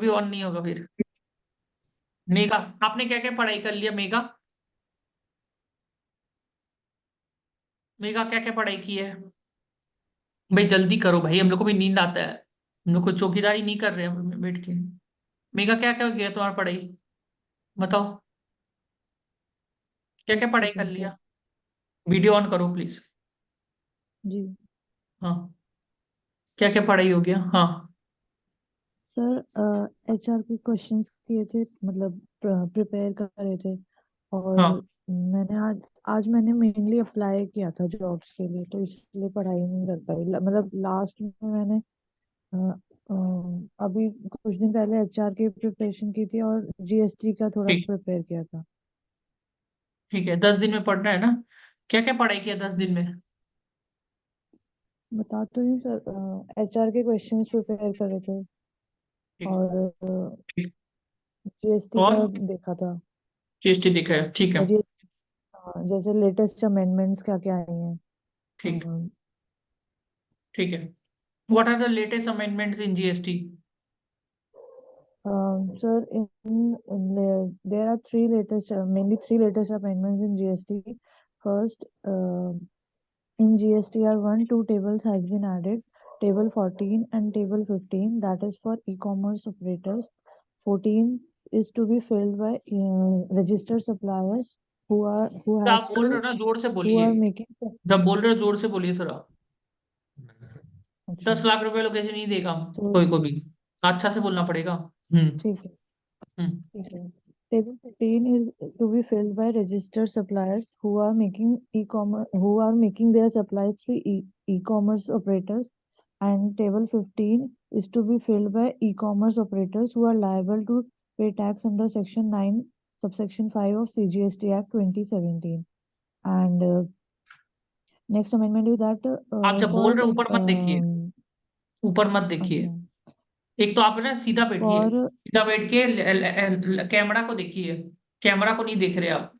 भी ऑन नहीं होगा फिर। मेगा, आपने क्या क्या पढ़ाई कर लिया मेगा? मेगा क्या क्या पढ़ाई की है? भाई जल्दी करो भाई, हम लोग को भी नींद आता है। हम लोग को चौकीदारी नहीं कर रहे हैं बैठ के। मेगा क्या क्या गया तुम्हारा पढ़ाई? बताओ, क्या क्या एक पढ़ाई कर सेकेंड सर। लिया? वीडियो ऑन करो प्लीज। जी हाँ, क्या क्या पढ़ाई हो गया? हाँ। सर, एचआर के क्वेश्चंस किए थे, मतलब प्रिपेयर कर रहे थे। और हाँ मैंने आज आज मैंने मेनली अप्लाई किया था जॉब्स के लिए, तो इसलिए पढ़ाई नहीं कर पाई। मतलब लास्ट में मैंने अ, अभी कुछ दिन पहले एचआर की प्रिपरेशन की थी और जीएसटी का थोड़ा ठीक। प्रिपेयर किया था। ठीक है, 10 दिन में पढ़ना है ना? क्या क्या पढ़ाई किया 10 दिन में? बता तो नहीं सर, एचआर के क्वेश्चंस प्रिपेयर कर रहे थे ठीक। और ठीक। जीएसटी और का देखा था। जीएसटी दिखा है, ठीक है। और जैसे लेटेस्ट अमेंडमेंट्स क्या क्या आई हैं। ठीक। ठीक है। What are the latest amendments in GST? Sir, there are mainly three latest amendments in GST. First, in GSTR 1, two tables has been added, Table 14 and Table 15, that is for e-commerce operators. 14 is to be filled by registered suppliers who आप has बोल रहे हो to ना, जोर से who बोलिए। are making. जब बोल रहे हो जोर से बोलिए सर आप। अच्छा, 10 लाख रुपए लोग कैसे नहीं देगा तो कोई को भी। अच्छा से बोलना पड़ेगा। हम्म। ठीक है। हम्म। ठीक है। Table 15 is to be filled by registered suppliers who are making their supplies through e-commerce operators, and table 15 is to be filled by e-commerce operators who are liable to pay tax under section 9 subsection 5 of CGST Act 2017. And next amendment is that आप जब बोल for रहे हो ऊपर मत देखिए। ऊपर मत देखिए। अच्छा, एक तो आप ना सीधा बैठिए। for सीधा बैठ के कैमरा को देखिए। कैमरा को नहीं देख रहे आप।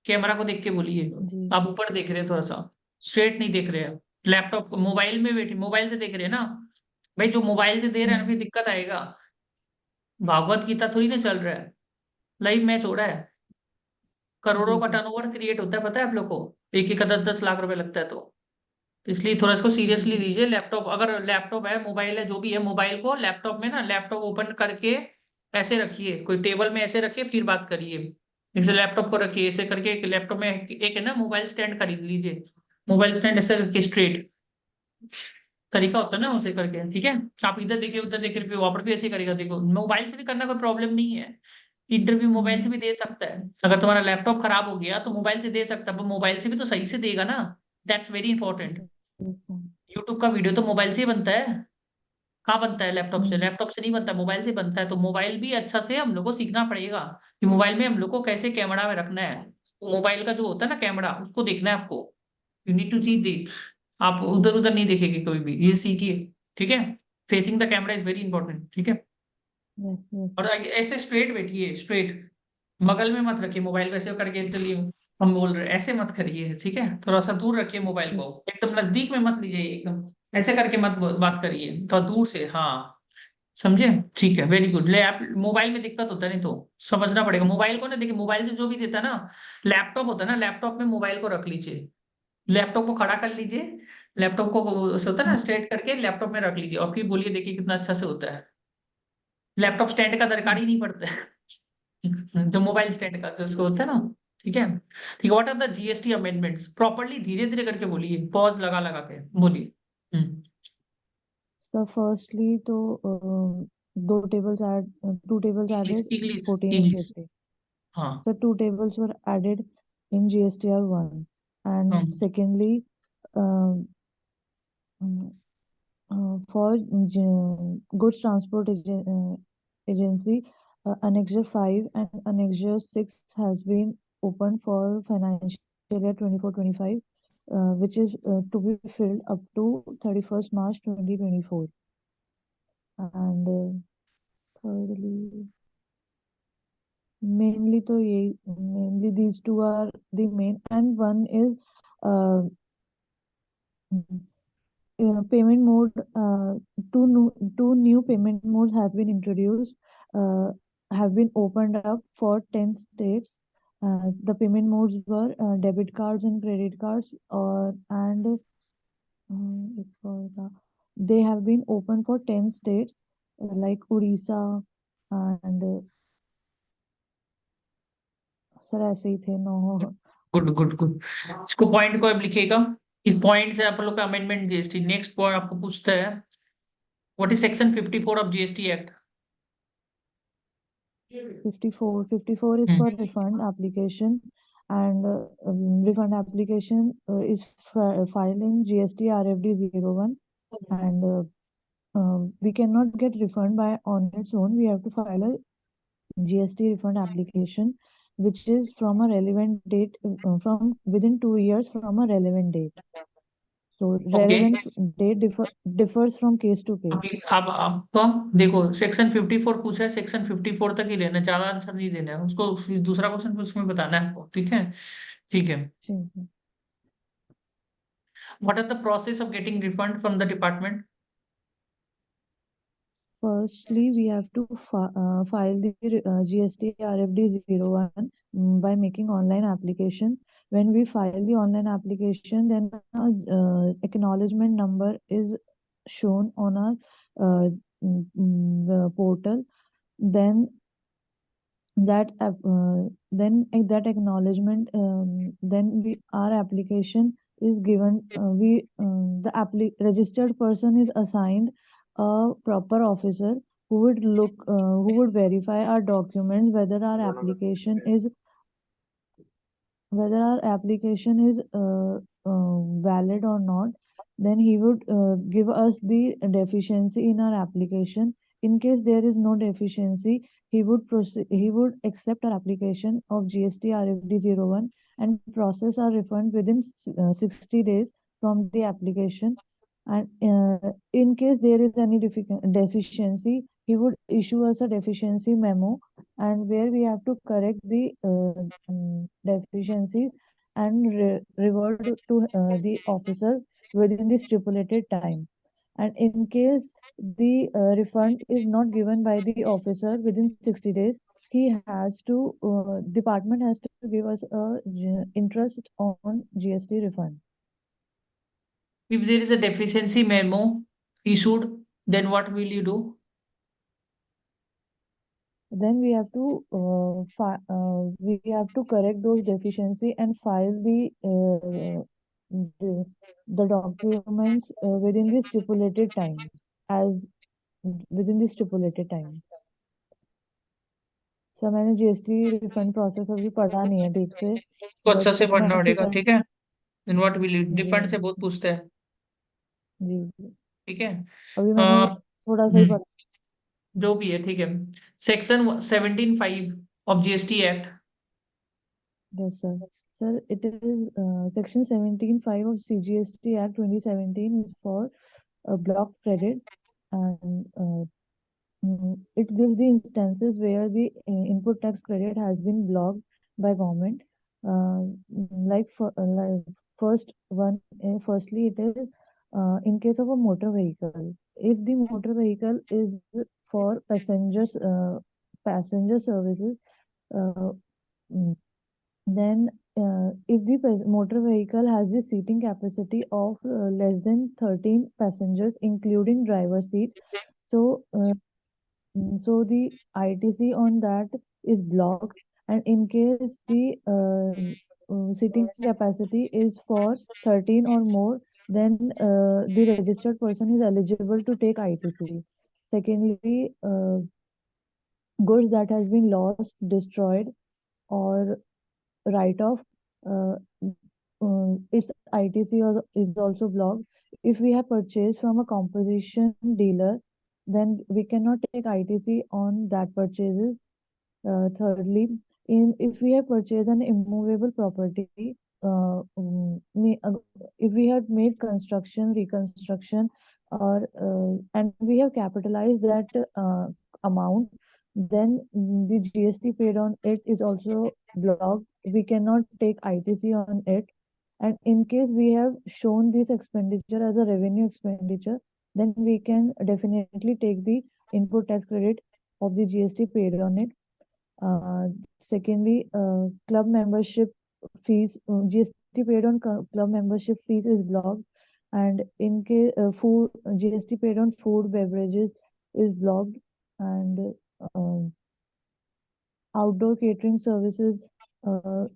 कैमरा को देख के बोलिए। जी आप ऊपर देख रहे हैं थोड़ा सा। स्ट्रेट नहीं देख रहे हैं। लैपटॉप मोबाइल में बैठे, मोबाइल से देख रहे हैं ना? भाई जो मोबाइल से दे रहा है ना, हम्म, फिर दिक्कत आएगा। भागवत गीता थोड़ी ना चल रहा है। लाइव मैच हो रहा है। करोड़ों जी का सर। टर्नओवर क्रिएट होता है, पता है आप लोग को? एक एक का 10-10 लाख रुपए लगता है तो। इसलिए थोड़ा इसको जी सीरियसली जी लीजिए। लैपटॉप, अगर लैपटॉप है, मोबाइल है, जो भी है, मोबाइल को लैपटॉप में ना, लैपटॉप ओपन करके ऐसे रखिए, कोई टेबल में ऐसे रखिए, फिर बात करिए। जैसे लैपटॉप को रखिए ऐसे करके, एक लैपटॉप में एक है ना मोबाइल स्टैंड खरीद लीजिए। मोबाइल स्टैंड ऐसे रखिए स्ट्रेट। तरीका होता है ना उसे करके, ठीक है। आप इधर देखिए उधर देखिए, फिर वहां पर भी ऐसे करेगा। देखो मोबाइल से भी करना कोई प्रॉब्लम नहीं है। इंटरव्यू मोबाइल से हम्म, भी दे सकता है। अगर तुम्हारा लैपटॉप खराब हो गया तो मोबाइल से दे सकता है, पर मोबाइल से भी तो सही से देगा ना। That's very important. yes, sir. YouTube का वीडियो तो मोबाइल से ही बनता है। कहाँ बनता है लैपटॉप से? हम्म, लैपटॉप से नहीं बनता, मोबाइल से बनता है। तो मोबाइल भी अच्छा से हम लोग को सीखना पड़ेगा कि मोबाइल में हम लोग को कैसे कैमरा में रखना है। मोबाइल का जो होता है ना कैमरा, उसको देखना है आपको। यू नीड टू सी दी। आप उधर उधर नहीं देखेंगे कोई भी, ये सीखिए। ठीक है। Facing the camera is very important, ठीक है। yes, yes, और sir. ऐसे स्ट्रेट बैठिए, स्ट्रेट। बगल में मत रखिए मोबाइल को ऐसे करके, चलिए हम बोल रहे हैं, ऐसे मत करिए, ठीक है। थोड़ा सा दूर रखिए मोबाइल को, ठीक। एकदम नजदीक में मत लीजिए, एकदम ऐसे करके मत बात करिए, थोड़ा दूर से, हाँ। समझे? ठीक है, वेरी गुड। लैप मोबाइल में दिक्कत होता है, नहीं तो समझना पड़ेगा मोबाइल को ना। देखिए मोबाइल से जो भी देता है ना, लैपटॉप होता है ना, लैपटॉप में मोबाइल को रख लीजिए। लैपटॉप को खड़ा कर लीजिए। लैपटॉप को ऐसे होता है ना, हम्म, स्ट्रेट करके लैपटॉप में रख लीजिए, और फिर बोलिए, देखिए कितना अच्छा से होता है। लैपटॉप स्टैंड का दरकार ही नहीं पड़ता है जो मोबाइल स्टैंड का जो उसको होता है ना। ठीक है। ठीक है। What are the GST amendments? Properly धीरे धीरे करके बोलिए, पॉज लगा लगा के बोलिए। सर फर्स्टली तो two tables English added English 14 in English. GST. हाँ। So two tables were added in GSTR 1. And हाँ। secondly, um, um, for goods transport agency, Annexure 5 and Annexure 6 has been opened for financial year 24-25, which is to be filled up to 31st March 2024. And thirdly, mainly these two are the main, and one is uh, payment mode, two new payment modes have been introduced, have been opened up for 10 states. The payment modes were debit cards and credit cards, it was, they have been open for 10 states like Odisha and sir ऐसे ही थे 9। Good good good. इसको point को अब लिखेगा। इस point से आप लोग का अमेंडमेंट जीएसटी। नेक्स्ट पॉइंट आपको पूछता है what is section 54 of GST act. 54 is for refund application, and refund application is filed in GST RFD 01, and we cannot get refund by on its own. We have to file a GST refund application, which is from a relevant date, from within 2 years from a relevant date. So relevance date differs from case to case. अब आपको देखो section 54 पूछा है, section 54 तक ही लेना, ज्यादा answer नहीं देना है उसको। दूसरा क्वेश्चन उसमें बताना है आपको। ठीक है ठीक है। ठीक है। What are the process of getting refund from the department? Firstly, we have to file the GST RFD 01 by making online application. When we file the online application, then acknowledgement number is shown on our the portal. Then that acknowledgement, then our application is given. The registered person is assigned a proper officer who would verify our documents, whether our application is valid or not. Then he would give us the deficiency in our application. In case there is no deficiency, he would accept our application of GST RFD 01 and process our refund within 60 days from the application. And in case there is any deficiency, he would issue us a deficiency memo, and where we have to correct the deficiencies and revert to the officer within the stipulated time. And in case the refund is not given by the officer within 60 days, department has to give us a interest on GST refund. If there is a deficiency memo issued, then what will you do? Then we have to correct those deficiency and file the documents within the stipulated time, sir मैंने GST refund process अभी पढ़ा नहीं है ठीक से, तो अच्छा से मैं पढ़ना अच्छी पड़ेगा। तरह ठीक है। then what will you refund से जी बहुत पूछते हैं। जी ठीक है। अभी मैंने थोड़ा सा ही पढ़ा। जो भी है ठीक है। Section 17(5) of GST act. Yes, sir. Sir, it is Section 17(5) of CGST Act 2017 is for block credit, and it gives the instances where the input tax credit has been blocked by government. Firstly, it is in case of a motor vehicle. If the motor vehicle is for passenger services, uh, mm, then if the motor vehicle has the seating capacity of less than 13 passengers, including driver seat, so the ITC on that is blocked. And in case the seating capacity is for 13 or more, then the registered person is eligible to take ITC. Secondly, goods that has been lost, destroyed, or write off, uh, its ITC is also blocked. If we have purchased from a composition dealer, then we cannot take ITC on that purchases. Thirdly, if we have purchased an immovable property, if we have made construction, reconstruction, or and we have capitalized that amount, then the GST paid on it is also blocked. We cannot take ITC on it. And in case we have shown this expenditure as a revenue expenditure, then we can definitely take the input tax credit of the GST paid on it. Secondly, club membership fees, GST paid on club membership fees is blocked, and in case food GST paid on food beverages is blocked, and outdoor catering services uh,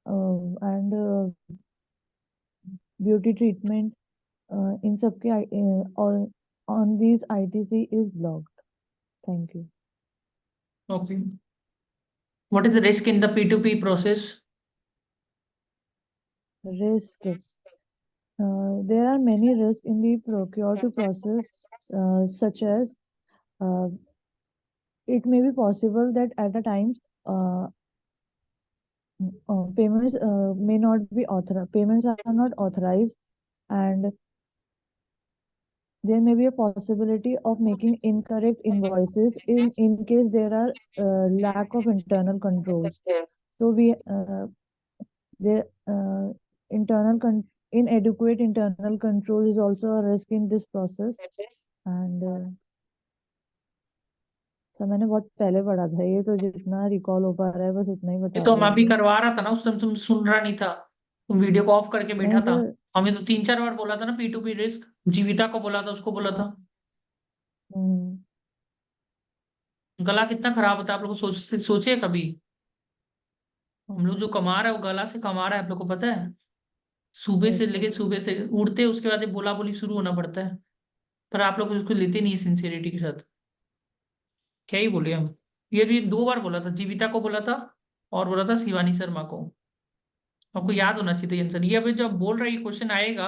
and beauty treatment in सबके all on these ITC is blocked. Thank you. Okay. What is the risk in the P2P process? Risks. There are many risks in the procure to process, such as uh, it may be possible that at a times payments may not be authorized. Payments are not authorized, and there may be a possibility of making incorrect invoices in case there are lack of internal controls. So we there internal inadequate internal control is also a risk in this process. And सब मैंने बहुत पहले पढ़ा था ये, तो जितना recall हो पा रहा है बस उतना ही ये बता तो रही हम हूँ अभी मैं। करवा रहा था ना, उस टाइम तुम सुन रहा नहीं था, तुम वीडियो को ऑफ करके बैठा नहीं था। सर। हमें तो 3-4 बार बोला था ना P2P रिस्क, जीविता को बोला था, उसको बोला था। हम्म, गला कितना खराब होता है, आप लोग सोचे कभी? हम लोग जो कमा रहा है वो गला से कमा रहा है, आप लोग को पता है? सुबह से यस सर। लेके सुबह से उड़ते उसके बाद ये बोला बोली शुरू होना पड़ता है, पर आप लोग उसको लेते नहीं है सिंसियरिटी के साथ। क्या ही बोले हम। ये भी 2 बार बोला था, जीविता को बोला था और बोला था शिवानी शर्मा को। आपको याद होना चाहिए आंसर। ये अभी जब बोल रही क्वेश्चन आएगा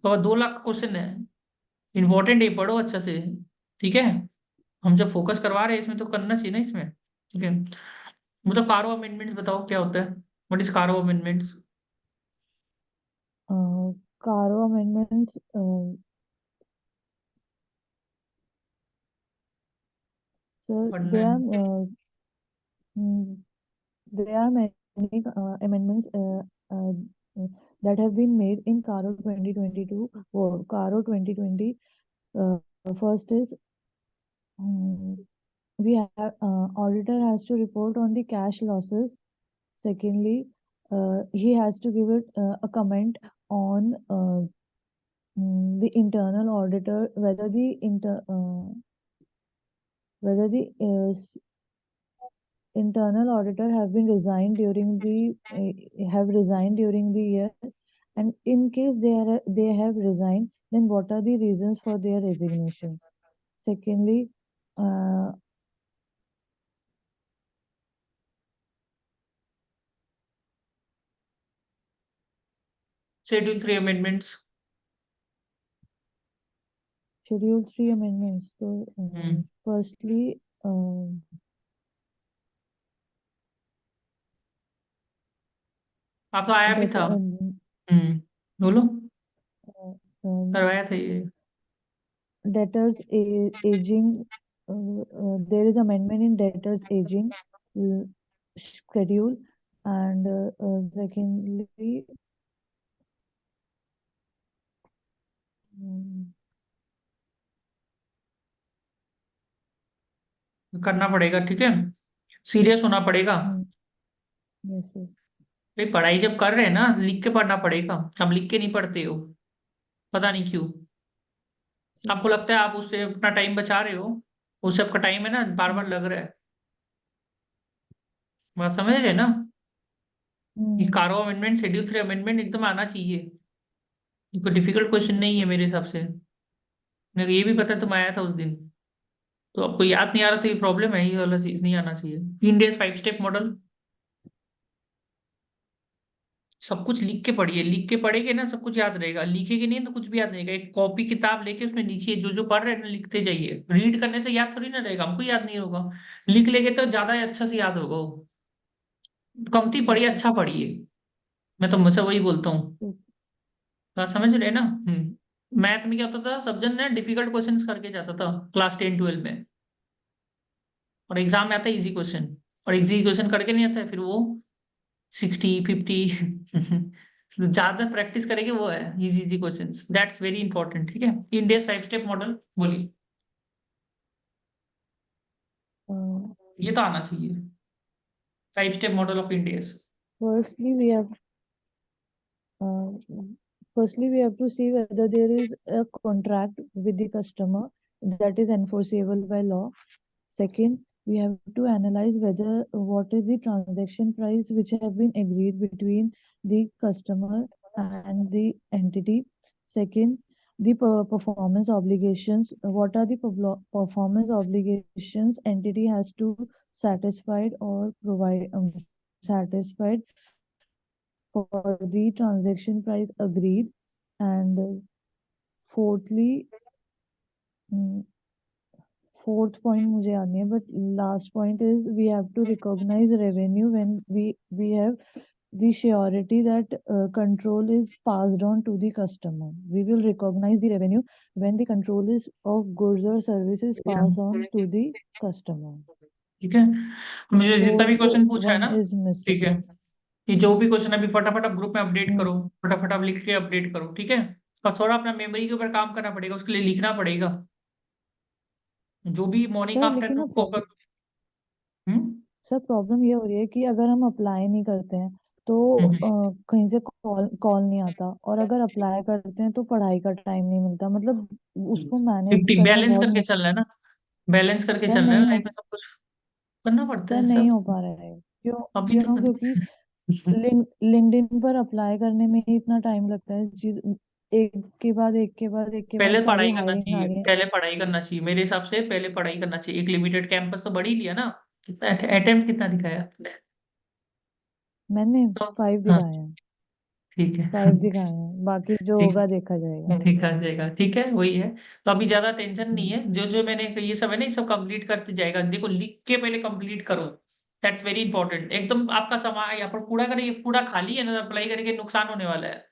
तो 2 लाख का क्वेश्चन है, इंपॉर्टेंट है, पढ़ो अच्छा से। ठीक है, हम जब फोकस करवा रहे हैं इसमें तो करना चाहिए ना इसमें। ठीक है, मतलब कारो अमेंडमेंट्स बताओ क्या होता है? व्हाट इज कारो अमेंडमेंट्स? कारो अमेंडमेंट्स, सर पढ़ना दे है। Are there are many amendments that have been made in Caro 2022 or Caro 2020. First is we have auditor has to report on the cash losses. Secondly, he has to give it a comment on the internal auditor whether the internal auditor have been resigned during the have resigned during the year, and in case they have resigned, then what are the reasons for their resignation. Secondly, uh, schedule 3 amendments. schedule 3 amendments. So firstly, आप तो आया भी that था। बोलो। um, करवाया था ये। debtors aging, there is amendment in debtors aging uh, schedule. And secondly, um, करना पड़ेगा, ठीक है, सीरियस होना पड़ेगा। yes sir. भाई पढ़ाई जब कर रहे हैं ना, लिख के पढ़ना पड़ेगा। हम लिख के नहीं पढ़ते हो, पता नहीं क्यों। आपको लगता है आप उससे अपना टाइम बचा रहे हो, उससे आपका टाइम है ना बार बार लग रहा है। बात समझ रहे हैं ना? ये कारो अमेंडमेंट, शेड्यूल 3 अमेंडमेंट एकदम आना चाहिए। कोई डिफिकल्ट क्वेश्चन नहीं है मेरे हिसाब से। मेरे को ये भी पता है तुम आया था उस दिन, तो आपको याद नहीं आ रहा, तो ये प्रॉब्लम है, ये वाला चीज नहीं आना चाहिए। इंडिया 5 स्टेप मॉडल, सब कुछ लिख के पढ़िए। लिख के पढ़ेगे ना सब कुछ याद रहेगा, लिखेगे नहीं तो कुछ भी याद नहीं रहेगा। एक कॉपी किताब लेके उसमें लिखिए, जो जो पढ़ रहे हैं ना लिखते जाइए। रीड करने से याद थोड़ी ना रहेगा, हमको याद नहीं होगा। लिख लेंगे तो ज्यादा अच्छा से याद होगा वो। कमती Yes पढ़िए, sir. अच्छा पढ़िए। मैं तो मुझसे वही बोलता हूँ। Yes. बात समझ रहे हैं ना? मैथ में क्या होता था, सब जन ने डिफिकल्ट क्वेश्चंस करके जाता था क्लास 10-12 में, और एग्जाम में आता है इजी क्वेश्चन। और इजी क्वेश्चन करके नहीं आता है, फिर वो 60-50 ज्यादा प्रैक्टिस करेंगे वो है easy easy questions, that's very important. ठीक है, इंडिया 5 स्टेप मॉडल बोलिए, ये तो आना चाहिए, 5 step model of India. firstly we have Uh, firstly, we have to see whether there is a contract with the customer that is enforceable by law. Second, we have to analyze whether what is the transaction price which have been agreed between the customer and the entity. Second, the performance obligations. What are the performance obligations entity has to satisfied or provide satisfied for the transaction price agreed. And fourthly, mm, fourth point मुझे याद नहीं है, but last point is we have to recognize revenue when we have the surety that control is passed on to the customer. We will recognize the revenue when the control is of goods or services passed on to the customer. ठीक है, मुझे जितना भी Fourth question पूछा है one ना, is ठीक missing. है, ये जो भी क्वेश्चन अभी फटाफट आप ग्रुप में अपडेट Hmm. करो, फटाफट आप लिख के अपडेट करो, ठीक है। और थोड़ा अपना मेमोरी के ऊपर काम करना पड़ेगा, उसके लिए लिखना पड़ेगा, जो भी मॉर्निंग सर लेकिन ना आफ्टरनून को प्रॉब्लम कर। हम्म सर प्रॉब्लम ये हो रही है कि अगर हम अप्लाई नहीं करते हैं तो हम्म, कहीं से कॉल कॉल नहीं आता, और अगर अप्लाई करते हैं तो पढ़ाई का टाइम नहीं मिलता, मतलब उसको मैनेज 50 करना बैलेंस बहुत करके चलना है ना, बैलेंस करके सर चलना है नहीं ना, हो लाइफ में सब कुछ करना पड़ता सर है नहीं सब। हो पा रहा है। क्यों? अभी तो क्यों? क्योंकि लिंक्डइन पर अप्लाई करने में ही इतना टाइम लगता है, चीज एक के बाद एक के बाद एक के बाद पहले सारी पढ़ाई करना हायरिंग आ चाहिए, रही है। पहले पढ़ाई करना चाहिए, मेरे हिसाब से पहले पढ़ाई करना चाहिए। एक लिमिटेड कैंपस तो बढ़ ही लिया ना, कितना अटेम्प्ट कितना दिखाया आपने? मैंने तो 5 हाँ, दिखाए हैं, ठीक है। 5 दिखाए हैं, बाकी जो ठीक होगा देखा जाएगा। ठीक आ जाएगा, ठीक है, वही है। तो अभी ज्यादा टेंशन नहीं हम्म। है, जो जो मैंने ये सब है ना, ये सब कंप्लीट करते जाएगा, देखो लिख के पहले कंप्लीट करो, दैट्स वेरी इंपॉर्टेंट। एकदम आपका समय यहाँ पर पूरा करें, पूरा खाली है ना, अप्लाई करके नुकसान होने वाला है,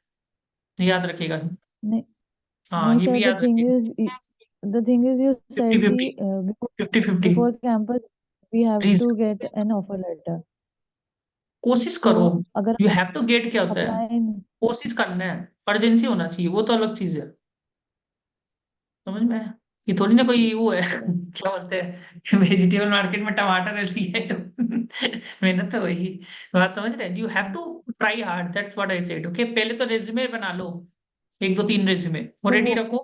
याद रखिएगा। नहीं हाँ, नहीं ये सर, भी याद रखिएगा। the thing is you fifty said कि fifty, fifty fifty before campus we have to risk, get an offer letter, कोशिश तो करो। अगर यू हैव टू गेट क्या होता है, अप्लाई कोशिश करना है, अर्जेंसी होना चाहिए, वो तो अलग चीज है, समझ में आया? ये थोड़ी ना कोई वो है क्या बोलते हैं, वेजिटेबल मार्केट में टमाटर लिया है तो मेहनत तो वही, बात समझ रहे हैं? You have to try hard, that's what I said. Okay, पहले तो रेज्यूमे बना लो, एक दो तीन रेज्यूमे वो तो रेडी रखो।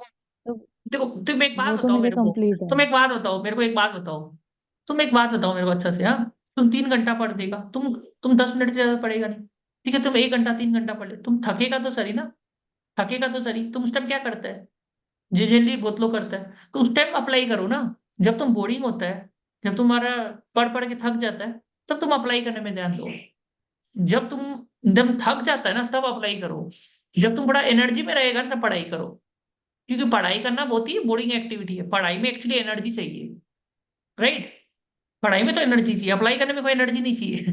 तो देखो तुम एक बात वो तो बताओ मेरे मेरे को, कंप्लीट है। तुम एक बात बताओ मेरे को, एक बात बताओ, तुम एक बात बताओ मेरे को अच्छा से, हाँ, तुम 3 घंटा पढ़ देगा, तुम 10 मिनट से ज्यादा पढ़ेगा नहीं, ठीक है, तुम 1 घंटा 3 घंटा पढ़ ले, तुम थकेगा तो सही ना, थकेगा तो सही, तुम उस टाइम क्या करता है, जी जनरली बहुत लोग करता है, तो उस टाइम अप्लाई करो ना, जब तुम बोरिंग होता है, जब तुम्हारा पढ़ पढ़ के थक जाता है, तब तुम अप्लाई करने में ध्यान दो। जब तुम जब थक जाता है ना, तब अप्लाई करो। जब तुम बड़ा एनर्जी में रहेगा ना, तब पढ़ाई करो, क्योंकि पढ़ाई करना बहुत ही बोरिंग एक्टिविटी है, पढ़ाई में एक्चुअली एनर्जी चाहिए, राइट? पढ़ाई में तो एनर्जी चाहिए, अप्लाई करने में कोई एनर्जी नहीं चाहिए।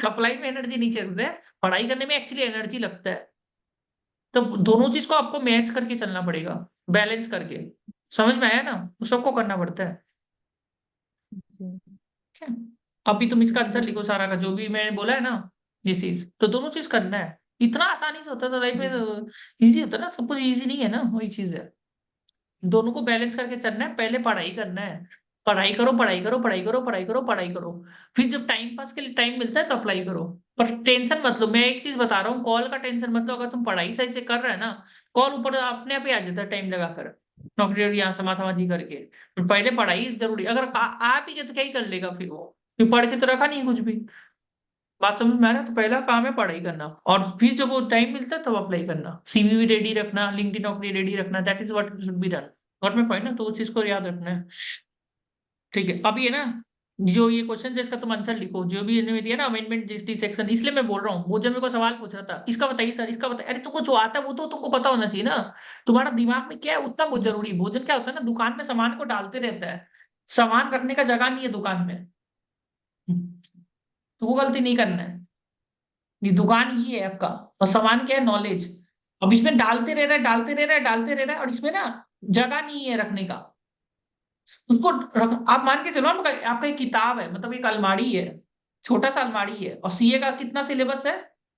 अप्लाई में एनर्जी नहीं चाहिए, पढ़ाई करने में एक्चुअली एनर्जी लगता है। तो दोनों चीज को आपको मैच करके चलना पड़ेगा, बैलेंस करके, समझ में आया ना? तो सबको करना पड़ता है, जी। ठीक है। अभी तुम इसका आंसर तो लिखो सारा का, जो भी मैंने बोला है ना, ये चीज तो दोनों चीज करना है। इतना आसानी से होता था लाइफ जी। में, इजी होता है ना, सब कुछ इजी नहीं है ना, वही चीज है। दोनों को बैलेंस करके चलना है, पहले पढ़ाई करना है, पढ़ाई करो पढ़ाई करो पढ़ाई करो पढ़ाई करो पढ़ाई करो, फिर जब टाइम पास के लिए टाइम मिलता है तो अप्लाई करो। पर टेंशन मत लो, मैं एक चीज बता रहा हूँ, कॉल का टेंशन मत लो, अगर तुम पढ़ाई सही से कर रहे हैं ना, कॉल ऊपर अपने आप ही आ जाता है टाइम लगाकर, नौकरी और यहाँ समाधामाधी करके। पर पहले पढ़ाई जरूरी, अगर आ भी गया तो क्या ही कर लेगा फिर वो, फिर पढ़ के तो रखा नहीं है कुछ भी। बात समझ में आ रहा है? तो पहला काम है पढ़ाई करना, और फिर जब वो टाइम मिलता है तब अप्लाई करना, सीवी भी रेडी रखना, लिंक्डइन नौकरी रेडी रखना, that is what should be done. Got my point ना? तो उस चीज को याद रखना है, ठीक है। अभी है ना, जो ये क्वेश्चन है इसका तुम आंसर लिखो, जो भी इन्होंने दिया ना अमेंडमेंट जीएसटी सेक्शन, इसलिए मैं बोल रहा हूँ, वो जब मेरे को सवाल पूछ रहा था, इसका बताइए सर, इसका बताइए, अरे तुमको जो आता है वो तो तुमको पता होना चाहिए ना, तुम्हारा दिमाग में क्या है उतना बहुत जरूरी। भोजन क्या होता है ना, दुकान में सामान को डालते रहता है, सामान रखने का जगह नहीं है दुकान में, तो वो गलती नहीं करना है। ये दुकान ये है आपका, और सामान क्या है, नॉलेज। अब इसमें डालते रह रहा है डालते रह रहा है डालते रह रहा है, और इसमें ना जगह नहीं है रखने का, उसको आप मान के चलो, आपका एक किताब है, मतलब एक अलमारी है, छोटा सा अलमारी है, और सीए का कितना सिलेबस है,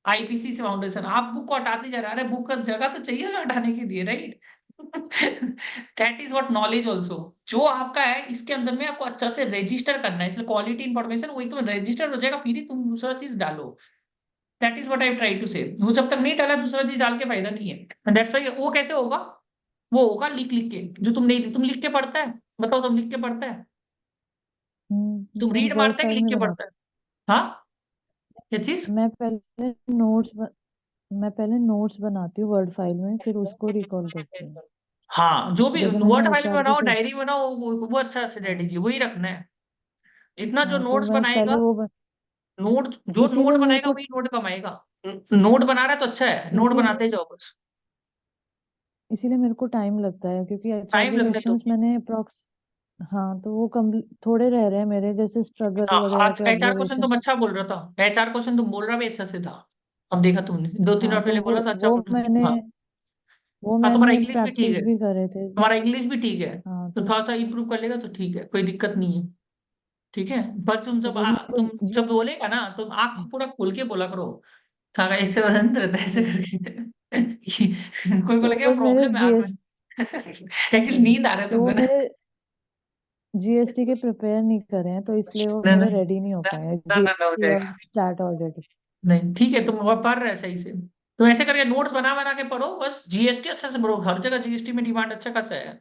आईपीसी से फाउंडेशन, आप बुक को हटाते जा रहे हैं। अरे बुक का जगह तो चाहिए ना हटाने के लिए, right? That is what knowledge also. जो आपका है इसके अंदर में आपको अच्छा से रजिस्टर करना है, इसलिए क्वालिटी इंफॉर्मेशन वही तो रजिस्टर हो जाएगा, फिर ही तुम दूसरा चीज डालो। That is what I try to say. वो जब तक नहीं डाला दूसरा चीज डाल के फायदा नहीं है। दैट्स व्हाई वो कैसे होगा? वो होगा लिख लिख के, जो तुम नहीं, तुम लिख के पढ़ता है? बताओ, तुम लिख के पढ़ता है? तुम मैं रीड वर्ड मारता है कि फाइल लिख में के बनाती पढ़ता है? हाँ, क्या चीज? मैं पहले नोट्स मैं पहले नोट्स बनाती हूँ वर्ड फाइल में, फिर उसको रिकॉल करती हूँ। हाँ, जो भी जैसे मैंने वर्ड फाइल में एचआर के बनाओ, डायरी बनाओ, वो अच्छा स्ट्रेटेजी, हाँ वही रखना है। जितना जो हाँ, तो नोट्स मैं बनाएगा, पहले नोट जो इसीलिए नोट मेरे बनाएगा को वही नोट कमाएगा। नोट बना रहा है तो अच्छा है, नोट इसीलिए बनाते जाओ बस। इसीलिए मेरे को टाइम लगता है, क्योंकि एचआर टाइम के लगने तो। क्वेश्चंस मैंने अप्रोक्स हाँ, तो वो कम थोड़े रह रहे हैं मेरे, जैसे स्ट्रगल हाँ, वगैरह आज के एचआर क्वेश्चन ऑब्जर्वेशन। तुम अच्छा बोल रहा था, एचआर क्वेश्चन तुम बोल रहा भी अच्छा से था। अब देखा तुमने, 2-3 हाँ, बार तो पहले बोला था, अच्छा वो बोल रहा मैंने था। हाँ। वो हाँ, तुम्हारा मैंने इंग्लिश भी ठीक प्रैक्टिस है। भी करे थे। तुम्हारा इंग्लिश भी ठीक है। हाँ, तो थोड़ा सा इंप्रूव कर लेगा तो ठीक है, कोई दिक्कत नहीं है। ठीक है। पर तुम तो जब फिर मेरे को तुम जब बोलेगा ना, तुम आंख पूरा खोल के बोला करो। हाँ, ऐसे वजन रहता है, ऐसे जी, करके। कोई तो बोलेगा वो मेरे प्रॉब्लम है आंख में। जीएस एक्चुअली नींद आ रहा है तो वो तुमको ना। मेरे जीएसटी के प्रिपेयर नहीं करे हैं, तो इसलिए वो ना ना मेरे रेडी नहीं हो ना पाए ना, हो जीएसटी और जाएगा। Start already. नहीं, ठीक है, तुम वह पढ़ रहे सही से। तो ऐसे करके नोट्स बना बना के पढ़ो, बस जीएसटी अच्छे से पढ़ो, हर जगह जीएसटी में डिमांड अच्छा खासा है।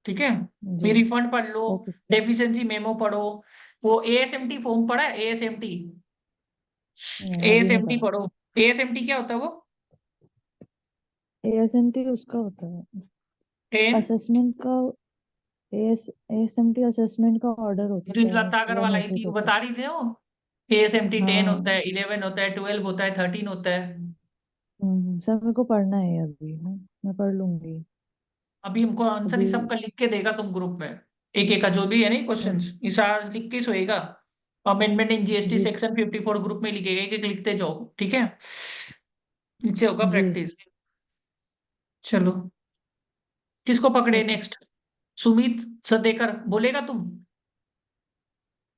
ठीक है। जी, ये रिफंड पढ़ लो। ओके। डेफिशिएंसी मेमो पढ़ो। वो एएसएमटी फॉर्म पढ़ा है? एएसएमटी, नहीं, अभी नहीं एएसएमटी पढ़ा। पढ़ो। एएसएमटी क्या होता है वो? एएसएमटी उसका होता है टेन। असेसमेंट का। एएसएमटी असेसमेंट का ऑर्डर जो होता है लता या अग्रवाल आई थी नोटिस वो होता बता रही थी वो। एएसएमटी 10 होता हाँ। है, 11 होता है, 12 होता है, 13 होता है। सर मेरे को पढ़ना है अभी ना, मैं पढ़ लूंगी अभी हमको आंसर ही अभी। सबका लिख के देगा तुम ग्रुप में। एक एक का जो भी है ना ओ, क्वेश्चंस, इस आज लिख के सोएगा। अमेंडमेंट इन जीएसटी जी सेक्शन 54 ग्रुप में लिखेगा, एक एक लिखते जाओ, ठीक है? इससे होगा जी। प्रैक्टिस। चलो, किसको पकड़े ओके। नेक्स्ट? सुमित सदेकर बोलेगा तुम?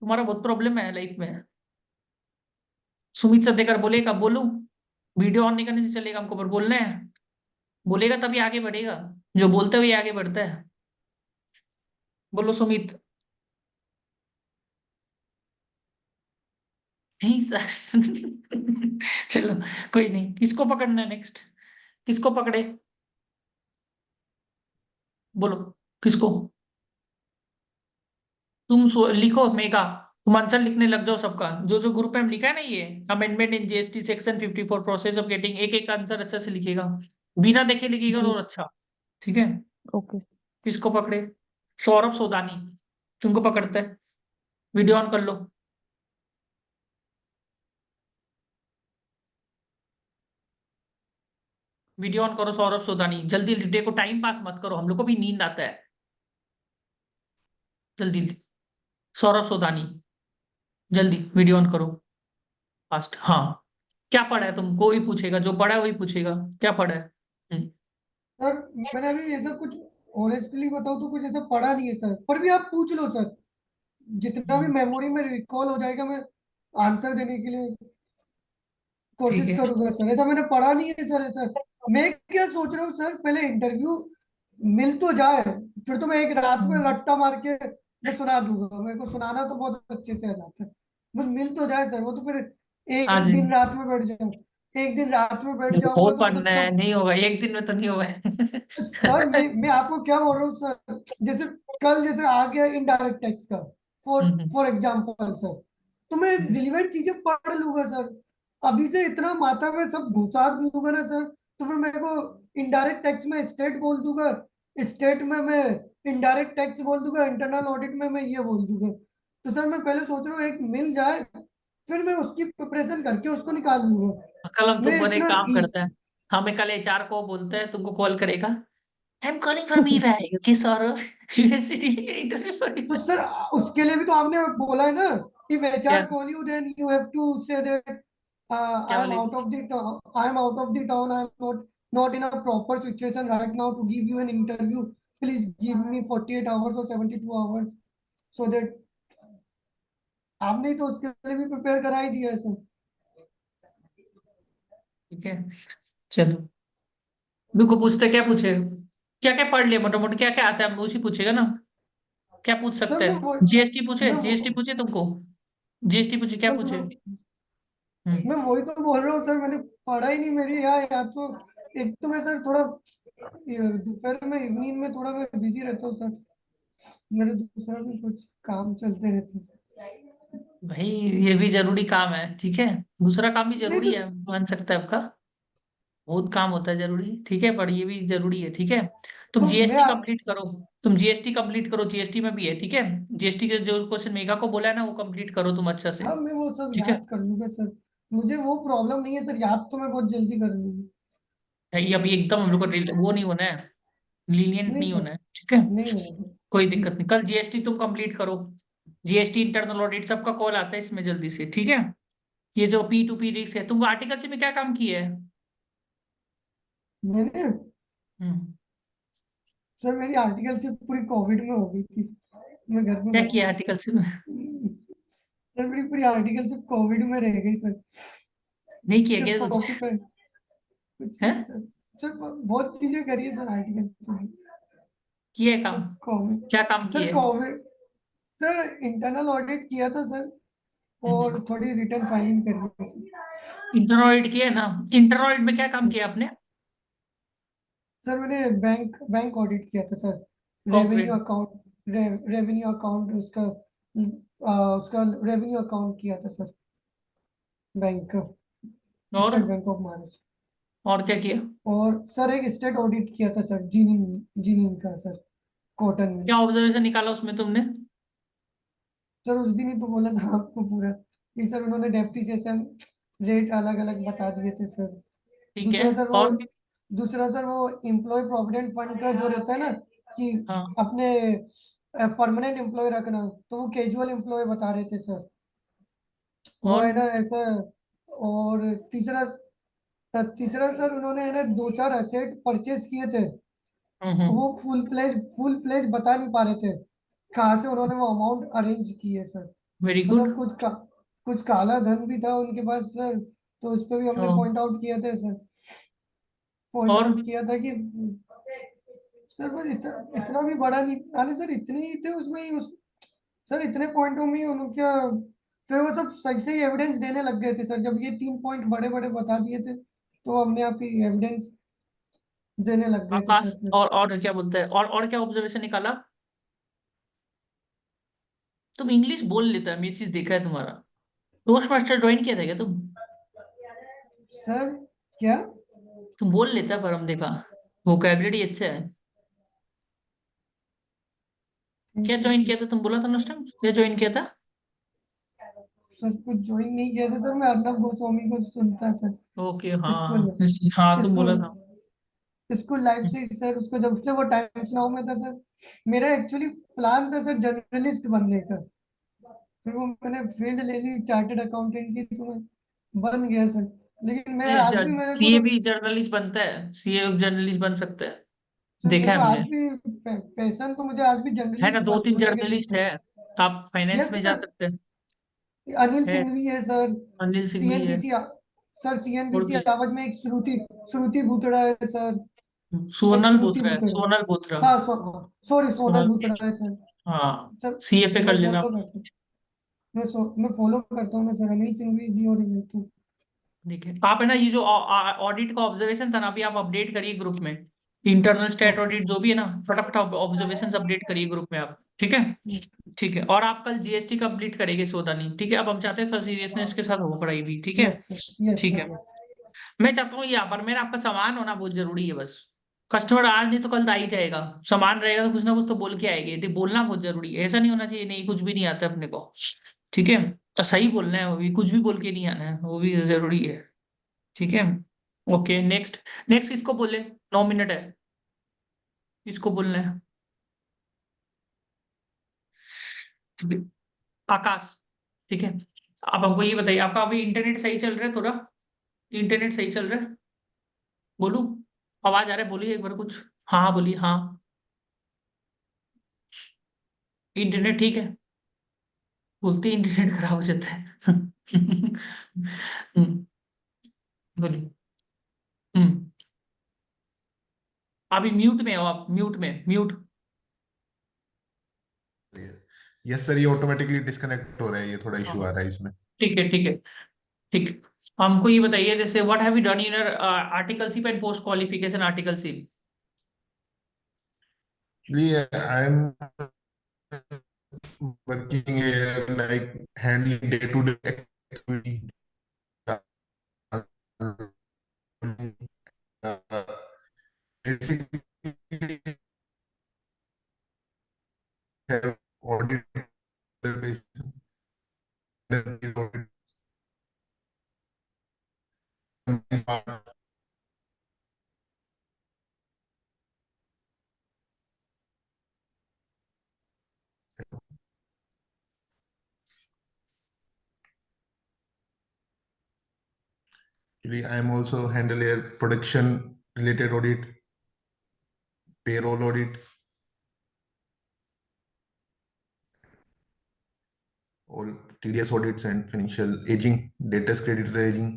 तुम्हारा बहुत प्रॉब्लम है लाइफ में। सुमित सदेकर बोलेगा? बोलूं? वीडियो ऑन नहीं करने से चलेगा हमको, पर बोलना है। बोलेगा तभी आगे बढ़ेगा, जो बोलते हुए आगे बढ़ता है। बोलो सुमित। नहीं सर। चलो, कोई नहीं, किसको पकड़ना है नेक्स्ट? किसको पकड़े? बोलो, किसको? तुम लिखो मेगा। तुम आंसर लिखने लग जाओ सबका, जो जो ग्रुप में हम लिखा है ना, ये amendment in GST section 54 process of getting, एक एक आंसर अच्छा से लिखेगा। बिना देखे लिखेगा जी तो अच्छा। ठीक है। ओके। किसको पकड़े? सौरभ सोदानी। तुमको पकड़ता है? वीडियो ऑन कर लो। वीडियो ऑन करो सौरभ सोदानी, जल्दी जल्दी, देखो टाइम पास मत करो, हम लोग को भी नींद आता है। जल्दी जल्दी। सौरभ सोदानी, जल्दी वीडियो ऑन करो। फास्ट, हाँ। क्या पढ़ा है तुम? कोई पूछेगा, जो पढ़ा है वही पूछेगा। क्या पढ़ा है? हम्म, सर मैंने अभी ये सब कुछ ऑनेस्टली बताऊं तो कुछ ऐसा पढ़ा नहीं है सर, पर भी आप पूछ लो सर, जितना भी हम्म, मेमोरी में रिकॉल हो जाएगा मैं आंसर देने के लिए ठीक कोशिश है। करूंगा सर। ऐसा मैंने पढ़ा नहीं है सर ऐसा। मैं क्या सोच रहा हूँ सर, पहले इंटरव्यू मिल तो जाए, फिर तो मैं एक रात में हम्म, रट्टा मार के मैं सुना दूंगा, मेरे को सुनाना तो बहुत अच्छे से आ जाता है। बस मिल तो जाए सर, वो तो फिर हाँ एक जी। दिन रात में बैठ जाऊँ, एक दिन रात में बैठ जाऊंगा बहुत तो वो तो पढ़ना है, सब। नहीं होगा एक दिन में, तो नहीं होगा। सर मैं आपको क्या बोल रहा हूँ सर, जैसे कल जैसे आ गया इनडायरेक्ट टैक्स का, for hmm, for example sir, तो मैं हम्म, रिलेवेंट चीजें पढ़ लूंगा सर। अभी से इतना माथा में सब घुसा दूंगा ना सर, तो फिर मेरे को इनडायरेक्ट टैक्स में स्टेट बोल दूंगा, स्टेट में मैं इनडायरेक्ट टैक्स बोल दूंगा, इंटरनल ऑडिट में मैं ये बोल दूंगा। तो सर मैं पहले सोच रहा हूँ एक मिल जाए, फिर मैं उसकी प्रिपरेशन करके उसको निकाल लूंगा। कल हम मैं तुमको एक इतना काम करते हैं। हमें कल एचआर को बोलते हैं, तुमको कॉल करेगा। I am calling from EY, okay Saurabh, university interview for तो यू। सर उसके लिए भी तो आपने बोला है ना, if क्या? HR call you then you have to say that क्या I am बोले? out of the town, I am out of the town, I am not in a proper situation right now to give you an interview, please give me 48 hours or 72 hours so that। आपने तो उसके लिए भी prepare करा ही दिया है sir. ठीक है, चलो रुको, पूछते क्या पूछे, क्या क्या पढ़ लिया मोटा मोटा, क्या क्या आता है उसी पूछेगा ना, क्या पूछ सर सकते मैं हैं? वो जीएसटी पूछे, मैं जीएसटी वो पूछे तुमको, जीएसटी पूछे, क्या सर पूछे? मैं वही तो बोल रहा हूँ सर, मैंने पढ़ा ही नहीं मेरी यहाँ या तो। एक तो मैं सर थोड़ा दोपहर में इवनिंग में थोड़ा मैं बिजी रहता हूँ सर। मेरे दूसरा भी कुछ काम चलते रहते हैं सर। भाई ये भी जरूरी काम है, ठीक है, दूसरा काम भी नहीं जरूरी तो है, मान सकता है आपका, बहुत काम होता है जरूरी, ठीक है, पर ये भी जरूरी है, ठीक है। तुम तो मैं जीएसटी कंप्लीट करो, तुम जीएसटी कंप्लीट करो, जीएसटी में भी है, ठीक है, जीएसटी के जो क्वेश्चन मेगा को बोला है ना वो कंप्लीट करो तुम अच्छा से, हाँ मैं वो सब ठीक है। याद कर लूंगा सर। मुझे वो प्रॉब्लम नहीं है सर, याद तो मैं बहुत जल्दी कर लूंगी। ये अभी एकदम हम लोग को वो नहीं होना है, लीनियंट नहीं नहीं सर, होना है, ठीक है, नहीं होगा। कोई जी दिक्कत सर। नहीं, कल जीएसटी तुम कंप्लीट करो, जीएसटी इंटरनल ऑडिट सबका कॉल आता है इसमें जल्दी से, ठीक है। ये जो पी टू पी रिस्क है, तुम आर्टिकल से में क्या काम किया है? मैंने हम्म, सर मेरी आर्टिकल से पूरी कोविड में हो गई थी। मैं घर में क्या बैठा किया आर्टिकल से में? सर मेरी पूरी आर्टिकल से कोविड में रह गई सर। नहीं किया सिर्फ क्या कॉपी कुछ? पे कुछ है, नहीं सर। सर बहुत चीजें करी है सर आर्टिकल से। किया है काम, सर कोविड क्या काम सर किया है? कोविड सर इंटरनल ऑडिट किया था सर। और हम्म, थोड़ी रिटर्न फाइलिंग करी है सर। इंटरनल ऑडिट किया है ना, इंटरनल ऑडिट में क्या काम किया आपने? सर मैंने बैंक बैंक ऑडिट किया था sir. Revenue corporate, account, revenue account उसका उसका रेवेन्यू अकाउंट किया था सर। बैंक का, और स्टेट बैंक ऑफ महाराष्ट्र। और क्या किया? और सर एक स्टेट ऑडिट किया था सर, जीनिंग जीनिंग का सर, कॉटन में। क्या ऑब्जर्वेशन निकाला उसमें तुमने? सर उस दिन ही तो बोला था आपको पूरा कि सर उन्होंने डेप्रिसिएशन रेट अलग अलग बता दिए थे सर। ठीक है, दूसरा सर वो और दूसरा सर वो एम्प्लॉय प्रोविडेंट फंड का जो रहता है ना कि हाँ, अपने परमानेंट एम्प्लॉय रखना, तो वो कैजुअल एम्प्लॉय बता रहे थे सर। वो और है ना ऐसा। और तीसरा तीसरा सर उन्होंने है ना दो चार एसेट परचेज किए थे। वो फुल फ्लेज बता नहीं पा रहे थे कहाँ से उन्होंने वो अमाउंट अरेंज किए सर। Very good. मतलब कुछ काला धन भी था उनके पास सर। तो उस पर भी हमने पॉइंट आउट किया था सर। पॉइंट और आउट किया था कि सर बस इतना भी बड़ा नहीं आने सर, इतने ही थे उसमें ही उस सर इतने पॉइंटों में ही उनका। फिर वो सब सही से ही एविडेंस देने लग गए थे सर, जब ये 3 पॉइंट बड़े बड़े बता दिए थे तो हमने आप ही एविडेंस देने लग गए थे आकाश, सर फिर। और क्या बोलता है, और क्या ऑब्जर्वेशन निकाला? तुम इंग्लिश बोल लेता है, मैं ये चीज देखा है तुम्हारा, टोस्ट मास्टर ज्वाइन किया था क्या तुम? सर क्या? तुम बोल लेता है पर हम देखा, वोकैबुलरी अच्छा है। क्या थैंक यू ज्वाइन सर। किया था तुम, बोला था ना उस टाइम, क्या ज्वाइन किया था? सर कुछ ज्वाइन नहीं किया था सर, मैं अर्नब गोस्वामी को सुनता था। ओके, स्कूल हाँ हाँ तुम बोला स्कूल था। स्कूल लाइफ से ही सर, उसको जब से वो टाइम्स नाउ में था सर। मेरा एक्चुअली प्लान था सर जर्नलिस्ट बनने का। फिर वो मैंने फील्ड ले ली चार्टर्ड अकाउंटेंट की, तो मैं बन गया सर। लेकिन मैं आज भी मेरे को सीए तो भी जर्नलिस्ट बनता है, सीए जर्नलिस्ट बन सकता है, सर देखा मेरे है को आज हमने, भी पैशन तो मुझे आज भी है ना, जर्नलिस्ट दो तीन बनने का ही जर्नलिस्ट सर। है, आप फाइनेंस यस में जा सर, सकते हैं। अनिल है, सिंह भी है सर। अनिल सिंह भी है, सीएनबीसी सर, और सीएनबीसी भी, आवाज में एक श्रुति श्रुति बूथड़ा है सर। एक सोनल श्रुति बोथरा है, बूथड़ा। सोनल बोथरा। हाँ सॉरी सोनल सोनल, बूथड़ा है सर। हाँ, सर सीएफए कर मैं लेना। फॉलो करता हूँ। मैं फॉलो करता हूँ ना सर, अनिल सिंह भी जी और ये तो। ठीक है, आप है ना ये जो ऑडिट का ऑब्जर्वेशन था ना, अभी आप अपडेट करिए ग्रुप में, इंटरनल स्टेट ओके ऑडिट जो भी है ना, फटाफट ऑब्जर्वेशन अपडेट करिए ग्रुप में आप, ठीक है। ठीक है, और आप कल जीएसटी कंप्लीट करेंगे सौदानी, ठीक है, अब हम चाहते हैं थोड़ा सीरियसनेस के साथ हो पढ़ाई भी, ठीक है। यस सर, यस ठीक सर, है, यस। मैं चाहता हूँ यहाँ पर मेरा आपका सामान होना बहुत जरूरी है बस, कस्टमर आज नहीं तो कल तो आ ही जाएगा, सामान रहेगा तो कुछ ना कुछ तो बोल के आएंगे, तो बोलना बहुत जरूरी है, ऐसा नहीं होना चाहिए नहीं कुछ भी नहीं आता अपने को, ठीक है, तो सही बोलना है, वो भी कुछ भी बोल के नहीं आना है, वो भी जरूरी है, ठीक है। ओके, नेक्स्ट, नेक्स्ट किसको बोले, 9 मिनट है, किसको बोलना है? ठीक है, आकाश, ठीक है। आप हमको ये बताइए, आपका अभी इंटरनेट सही चल रहा है थोड़ा, इंटरनेट सही चल रहा है, बोलू, आवाज आ रहा है, बोलिए एक बार कुछ, हाँ हाँ बोलिए, हाँ, इंटरनेट ठीक है, बोलते ही इंटरनेट खराब हो जाता है। बोलिए। अभी म्यूट में हो आप, म्यूट में, म्यूट। यस सर, ये ऑटोमेटिकली डिस्कनेक्ट हो रहा है, ये थोड़ा इशू हाँ। आ रहा है इसमें। ठीक है, ठीक है, ठीक है। हमको ये बताइए, जैसे what have you done in articleship and post qualification articleship? Actually, I'm working here like handling day-to-day activity. Basically, have audit basis. Then these audit Actually, I am also handle a production related audit, payroll audit, all TDS audits and financial aging, debtors creditor aging.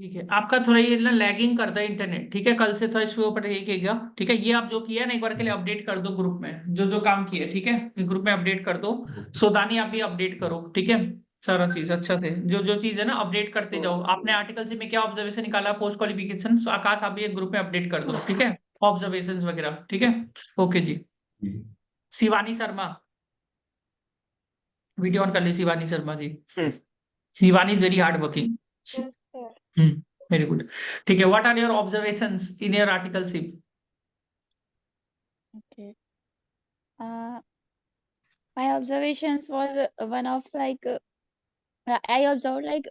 ठीक है, आपका थोड़ा ये ना lagging करता है internet, ठीक है, कल से थोड़ा इसके ऊपर देखिएगा, ठीक है। ये आप जो किया ना, एक बार के लिए अपडेट कर दो ग्रुप में, जो जो काम किया, ठीक है, ग्रुप में अपडेट कर दो। सोदानी आप भी अपडेट करो, ठीक है, सारा चीज अच्छा से, जो जो चीज है ना अपडेट करते जाओ। आपने आर्टिकल से में क्या ऑब्जर्वेशन निकाला, पोस्ट क्वालिफिकेशन, आकाश आप भी एक ग्रुप में अपडेट कर दो, ठीक है, ऑब्जर्वेशन वगैरह, ठीक है। ओके जी। शिवानी शर्मा, वीडियो ऑन कर ली Shivani Sharma ji. Shivani is very hard working. Very good. ठीक है, what are your observations in your articleship? Okay. My observations was one of like I observed like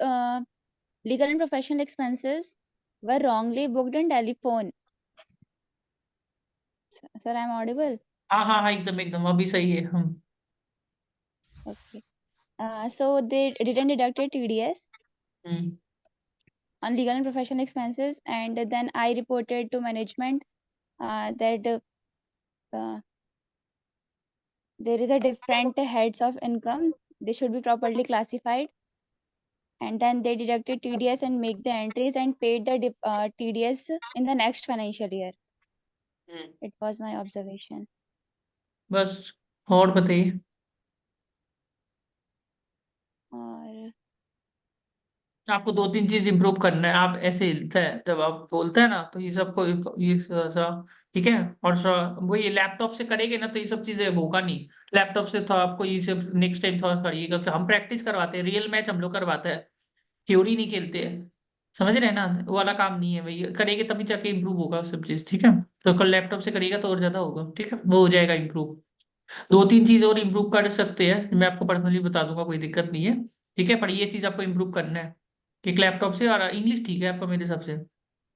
legal and professional expenses were wrongly booked in telephone. Sir, I'm audible. हाँ हाँ हाँ, एकदम एकदम अभी सही है हम। Okay. So they didn't deduct TDS on legal and professional expenses, and then I reported to management that there is a different heads of income. They should be properly classified. And then they deducted TDS and make the entries and paid the TDS in the next financial year. It was my observation. बस, और बताइए। और आपको दो तीन चीज improve करना है, आप ऐसे हिलता है जब आप बोलते हैं ना, तो ये सबको ये ठीक है। और वही लैपटॉप से करेंगे ना, तो ये सब चीजें होगा नहीं। लैपटॉप से तो आपको ये सब नेक्स्ट टाइम थोड़ा करिएगा, कि हम प्रैक्टिस करवाते हैं, रियल मैच हम लोग करवाते हैं, थ्योरी नहीं खेलते हैं, समझ रहे हैं ना, वो वाला काम नहीं है भाई, करेंगे तभी जाके इम्प्रूव होगा सब चीज, ठीक है। तो कल लैपटॉप से करिएगा तो और ज्यादा होगा, ठीक है, वो हो जाएगा इम्प्रूव। दो तीन चीज और इम्प्रूव कर सकते हैं, मैं आपको पर्सनली बता दूंगा, कोई दिक्कत नहीं है, ठीक है। पर ये चीज आपको इम्प्रूव करना है, एक लैपटॉप से। और इंग्लिश ठीक है आपका मेरे हिसाब से,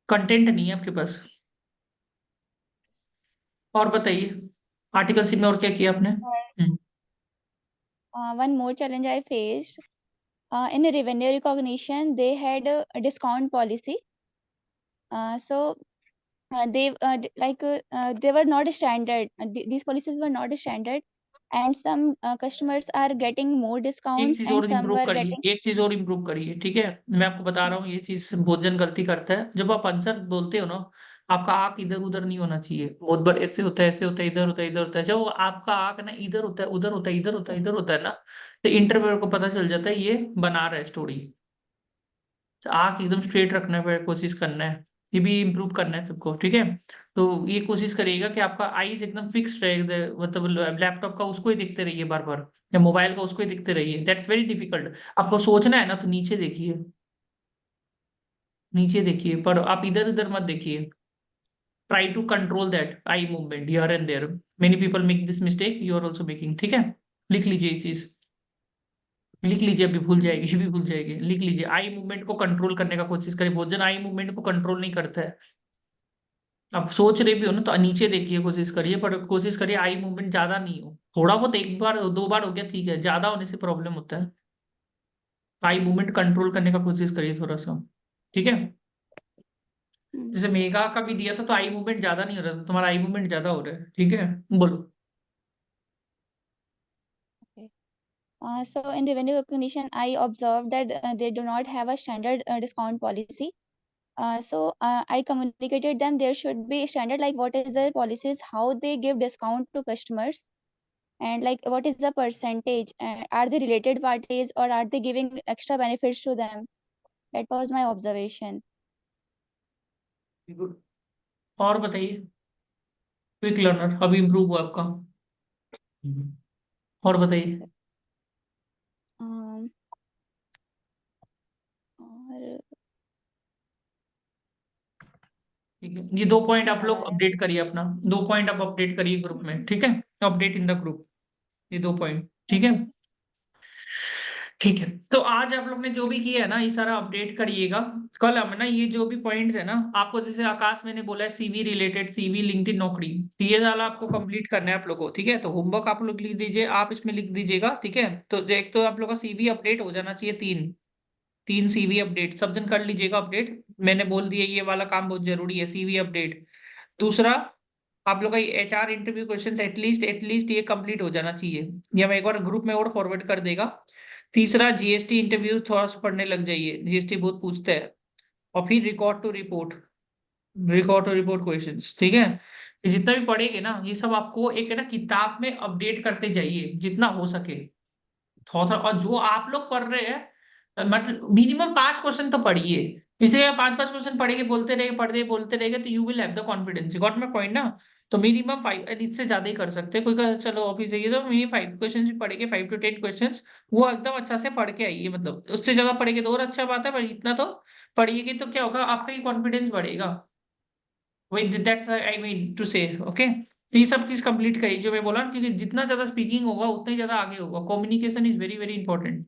कंटेंट नहीं है आपके पास। और बताइए, आर्टिकलशिप में और क्या किया आपने? one more challenge I faced in revenue recognition, they had a discount policy. So they were not standard. These policies were not standard, and some customers are getting more एक discounts चीज and और some improve were करिए, getting. एक चीज और improve करिए, ठीक है। मैं आपको बता रहा हूँ, ये चीज बहुत जन गलती करता है, जब आप आंसर बोलते हो ना, आपका आंख इधर उधर नहीं होना चाहिए, बहुत बार ऐसे होता है, ऐसे होता है, इधर होता है, इधर होता है। जब आपका आंख ना इधर होता है, उधर होता है, इधर होता है, इधर होता है ना, तो इंटरव्यूअर को पता चल जाता है ये बना रहा है स्टोरी। तो आंख एकदम स्ट्रेट रखने पर कोशिश करना है, ये भी इम्प्रूव करना है सबको, ठीक है। तो ये कोशिश करिएगा कि आपका आईज एकदम फिक्स रहे, मतलब लैपटॉप का उसको ही दिखते रहिए बार बार, या मोबाइल का उसको ही दिखते रहिए, दैट्स वेरी डिफिकल्ट। आपको सोचना है ना, तो नीचे देखिए, नीचे देखिए, पर आप इधर उधर मत देखिए। Try to control that eye movement here and there, many people make this mistake, you are also making, ठीक है। लिख लीजिए ये चीज, लिख लीजिए, अभी भूल जाएगी, ये भी भूल जाएगी, लिख लीजिए। आई मूवमेंट को कंट्रोल करने का कोशिश करिए, बहुत जन आई मूवमेंट को कंट्रोल नहीं करता है। आप सोच रहे भी हो ना, तो नीचे देखिए, कोशिश करिए, पर कोशिश करिए आई मूवमेंट ज्यादा नहीं हो, थोड़ा बहुत एक बार दो बार हो गया ठीक है, ज्यादा होने से प्रॉब्लम होता है। आई मूवमेंट कंट्रोल करने का कोशिश करिए थोड़ा सा, ठीक है। जैसे मेगा का भी दिया था, तो आई मूवमेंट ज्यादा नहीं हो रहा था, तुम्हारा आई मूवमेंट ज्यादा हो रहा है, ठीक है, बोलो। So in revenue recognition, I observed that they do not have a standard discount policy. I communicated them there should be standard, like what is their policies, how they give discount to customers, and like what is the percentage, are they related parties or are they giving extra benefits to them? That was my observation. Good. और बताइए, quick learner अभी improve हुआ आपका। और बताइए। Um, और ठीक है, ये 2 पॉइंट नहीं आप याद लोग आ रहा है। अपडेट करिए अपना, 2 पॉइंट आप अपडेट करिए ग्रुप में, ठीक है। अपडेट इन द ग्रुप, ये 2 पॉइंट, ठीक है। ठीक है, तो आज आप लोग ने जो भी किया है ना, ये सारा अपडेट करिएगा। कल हम ना ये जो भी पॉइंट्स है ना, आपको जैसे आकाश मैंने बोला है सीवी रिलेटेड, सीवी लिंक्डइन नौकरी, तो ये सारा आपको कंप्लीट करना है आप लोगों को, ठीक है। तो होमवर्क आप लोग लिख दीजिए, आप इसमें लिख दीजिएगा, ठीक है। तो एक तो आप लोग का सीवी अपडेट हो जाना चाहिए, 3 सीवी अपडेट सब जन कर लीजिएगा अपडेट। मैंने बोल दिया ये वाला काम बहुत जरूरी है, सीवी अपडेट। दूसरा, आप लोग का एचआर इंटरव्यू क्वेश्चन एटलीस्ट ये कंप्लीट हो जाना चाहिए, ये मैं एक बार ग्रुप में और फॉरवर्ड कर देगा। तीसरा, जीएसटी इंटरव्यू थोड़ा सा पढ़ने लग जाइए, जीएसटी बहुत पूछता है। और फिर रिकॉर्ड टू रिपोर्ट क्वेश्चंस, ठीक है। ये जितना भी पढ़ेंगे ना, ये सब आपको एक है ना किताब में अपडेट करते जाइए जितना हो सके, थोड़ा थोड़ा। और जो आप लोग पढ़ रहे हैं, मतलब मिनिमम 5 क्वेश्चन तो पढ़िए। इसे 5 क्वेश्चन पढ़ेंगे, बोलते रहेंगे, तो you will have the confidence, got my point ना। तो मिनिमम 5, इससे ज्यादा ही कर सकते हैं। कोई कहे चलो ऑफिस जाइए तो मिनिमम 5 क्वेश्चन भी पढ़ेंगे, 5 to 10 क्वेश्चन, वो एकदम अच्छा से पढ़ के आइए। मतलब उससे ज्यादा पढ़ेंगे तो और अच्छा बात है, पर इतना तो पढ़िएगी तो क्या होगा, आपका ही कॉन्फिडेंस बढ़ेगा। वही दैट्स आई मीन टू से, ओके। तो ये सब चीज कंप्लीट करिए जो मैं बोला ना, क्योंकि जितना ज्यादा स्पीकिंग होगा उतना ही ज्यादा आगे होगा। Communication is very very important,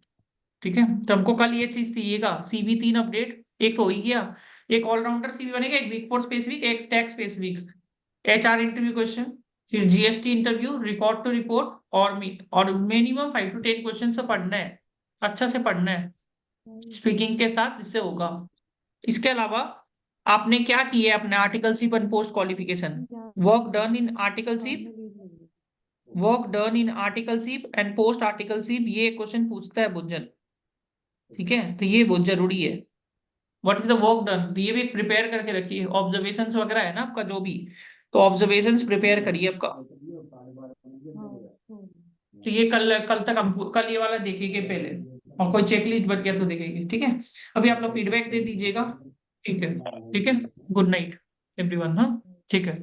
ठीक है। तो हमको कल ये चीज दिएगा, सीवी 3 अपडेट, एक तो हो ही गया। एक ऑलराउंडर सीवी बनेगा, एक बिग फोर स्पेसिफिक, एक tax specific, HR interview question, फिर GST interview, record to report, और मिनिमम 5 to 10 क्वेश्चन से पढ़ना है, अच्छा से पढ़ना है स्पीकिंग के साथ, इससे होगा। इसके अलावा आपने क्या किया है अपने articleship and post qualification, work done in articleship, work done in articleship and post articleship, ये क्वेश्चन पूछता है बुज्जन, ठीक है। तो ये बहुत जरूरी है, what is the work done, तो ये भी प्रिपेयर करके रखिए। ऑब्जर्वेशंस वगैरह है ना आपका जो भी, तो ऑब्जर्वेशंस प्रिपेयर करिए आपका। तो ये कल कल तक हम कल ये वाला देखेंगे पहले, और कोई चेकलिस्ट बन गया तो देखेंगे, ठीक है। अभी आप लोग फीडबैक दे दीजिएगा, ठीक है। ठीक है, गुड नाइट एवरीवन, हाँ, ठीक है।